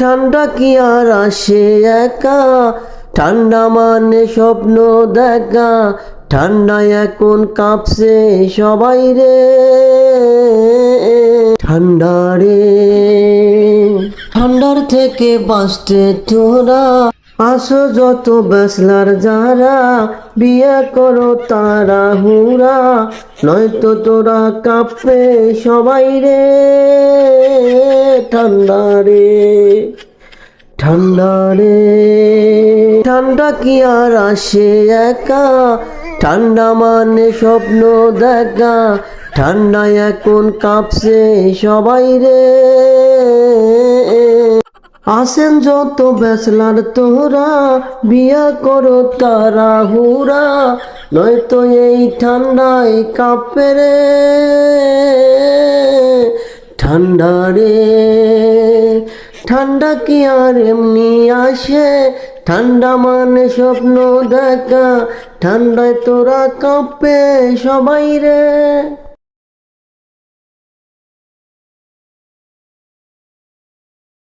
ঠান্ডা কি আর আসে একা, ঠান্ডা মানে স্বপ্ন দেখা, ঠান্ডায় এখন কাঁপছে সবাই রে। ঠান্ডা রে, ঠান্ডার থেকে বাঁচতে তোরা আসো যত ব্যাচলার যারা, বিয়ে করো তারা হুরা, নয়তো তোরা কাঁপবে সবাই রে। ঠান্ডা রে, ঠান্ডা রে, ঠান্ডা কি আর আসে একা, ঠান্ডা মানে স্বপ্ন দেখা, ঠান্ডায় এখন কাঁপছে সবাই রে। আসেন যত ব্যাচলার তোরা, বিয়া করো তারা হুরা, নয়তো এই ঠান্ডায় কাঁপে রে। ঠান্ডা রে, ঠান্ডা কি আর এমনি আসে, ঠান্ডা মানে স্বপ্ন দেখা, ঠান্ডায় তোরা কাঁপে সবাই রে।